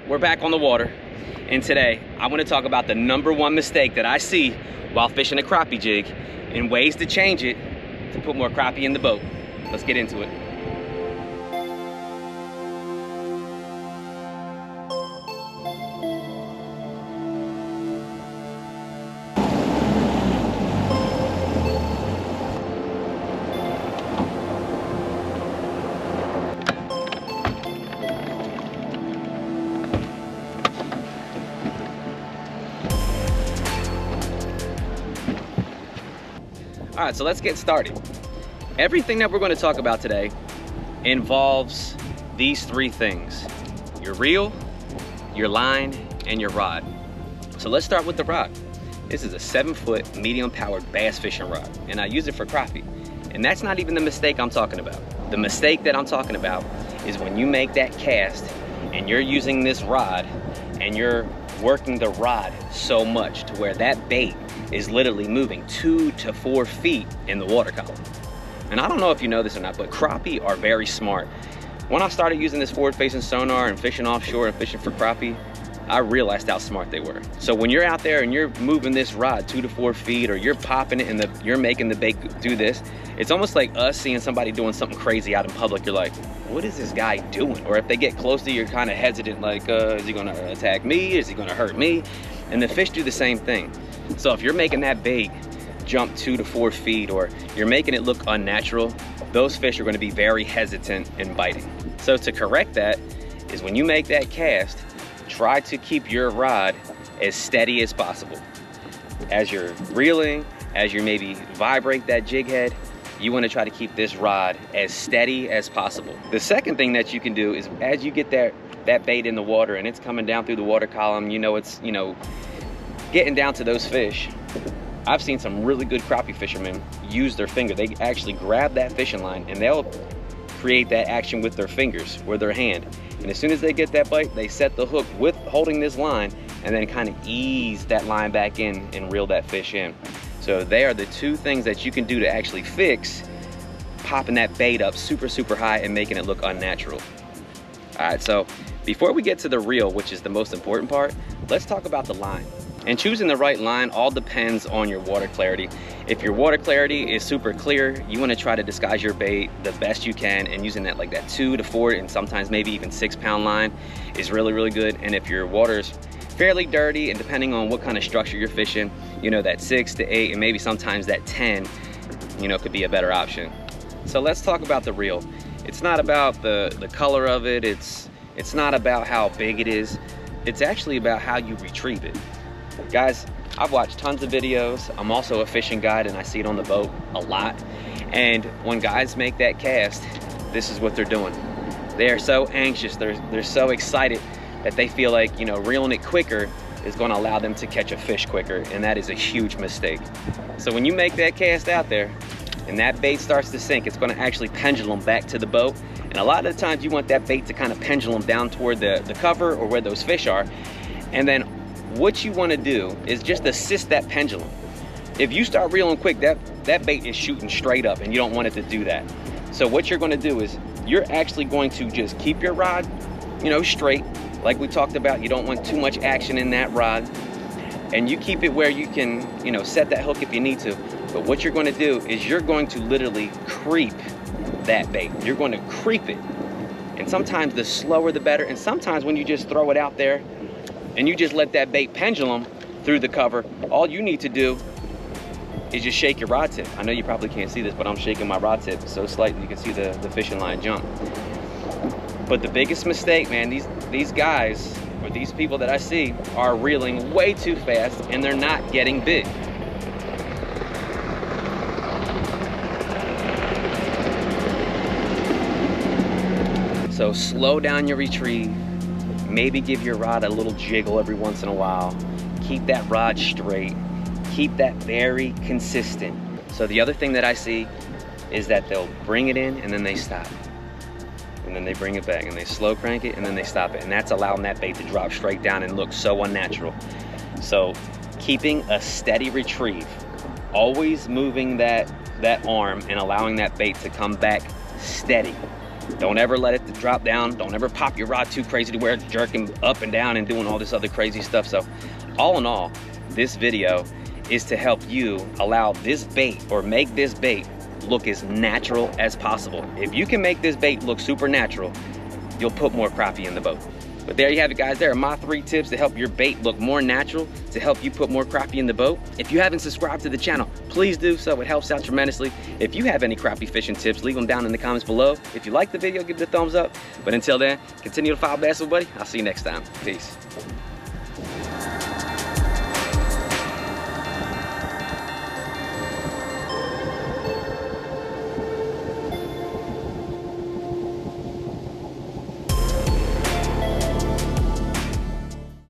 we're back on the water, and today I want to talk about the #1 mistake that I see while fishing a crappie jig and ways to change it to put more crappie in the boat. Let's get into it. All right, so let's get started. Everything that we're going to talk about today involves these 3 things: your reel, your line, and your rod. So let's start with the rod. This is a 7-foot medium powered bass fishing rod, and I use it for crappie. And that's not even the mistake I'm talking about. The mistake that I'm talking about is when you make that cast and you're using this rod and you're working the rod so much to where that bait is literally moving 2 to 4 feet in the water column. And I don't know if you know this or not, but crappie are very smart. When I started using this forward-facing sonar and fishing offshore and fishing for crappie, I realized how smart they were. So when you're out there and you're moving this rod 2 to 4 feet, or you're popping it and you're making the bait do this, it's almost like us seeing somebody doing something crazy out in public. You're like, what is this guy doing? Or if they get close to you, you're kind of hesitant, like, is he gonna attack me? Is he gonna hurt me? And the fish do the same thing. So if you're making that bait jump 2 to 4 feet, or you're making it look unnatural, those fish are going to be very hesitant in biting. So to correct that is when you make that cast, try to keep your rod as steady as possible. As you're reeling, as you maybe vibrate that jig head, you want to try to keep this rod as steady as possible. The second thing that you can do is, as you get that bait in the water and it's coming down through the water column, it's getting down to those fish. I've seen some really good crappie fishermen use their finger. They actually grab that fishing line and they'll create that action with their fingers, with their hand. And as soon as they get that bite, they set the hook with holding this line and then kind of ease that line back in and reel that fish in. So they are the 2 things that you can do to actually fix popping that bait up super, super high and making it look unnatural. All right, so before we get to the reel, which is the most important part, let's talk about the line. And choosing the right line all depends on your water clarity. If your water clarity is super clear, you want to try to disguise your bait the best you can, and using that 2 to 4 and sometimes maybe even 6-pound line is really, really good. And if your water is fairly dirty, and depending on what kind of structure you're fishing, that 6 to 8 and maybe sometimes that 10, could be a better option. So let's talk about the reel. It's not about the color of it. It's not about how big it is. It's actually about how you retrieve it. Guys, I've watched tons of videos. I'm also a fishing guide and I see it on the boat a lot. And when guys make that cast, this is what they're doing. They're so anxious, they're so excited that they feel like, reeling it quicker is gonna allow them to catch a fish quicker, and that is a huge mistake. So when you make that cast out there and that bait starts to sink, it's gonna actually pendulum back to the boat. And a lot of the times you want that bait to kind of pendulum down toward the cover or where those fish are. And then what you want to do is just assist that pendulum. If you start reeling quick, that bait is shooting straight up, and you don't want it to do that. So what you're going to do is you're actually going to just keep your rod, straight, like we talked about. You don't want too much action in that rod, and you keep it where you can, set that hook if you need to. But what you're going to do is you're going to literally creep that bait. You're going to creep it, and sometimes the slower the better. And sometimes when you just throw it out there and you just let that bait pendulum through the cover, all you need to do is just shake your rod tip. I know you probably can't see this, but I'm shaking my rod tip so slightly you can see the fishing line jump. But the biggest mistake, man, these guys, or these people that I see, are reeling way too fast and they're not getting big. So slow down your retrieve. Maybe give your rod a little jiggle every once in a while. Keep that rod straight. Keep that very consistent. So the other thing that I see is that they'll bring it in and then they stop. And then they bring it back and they slow crank it and then they stop it. And that's allowing that bait to drop straight down and look so unnatural. So keeping a steady retrieve, always moving that arm and allowing that bait to come back steady. Don't ever let it drop down. Don't ever pop your rod too crazy to where it's jerking up and down and doing all this other crazy stuff. So all in all, this video is to help you allow this bait or make this bait look as natural as possible. If you can make this bait look super natural, you'll put more crappie in the boat. But there you have it, guys. There are my 3 tips to help your bait look more natural, to help you put more crappie in the boat. If you haven't subscribed to the channel, please do so. It helps out tremendously. If you have any crappie fishing tips, leave them down in the comments below. If you like the video, give it a thumbs up. But until then, continue to follow Bassn, buddy. I'll see you next time. Peace.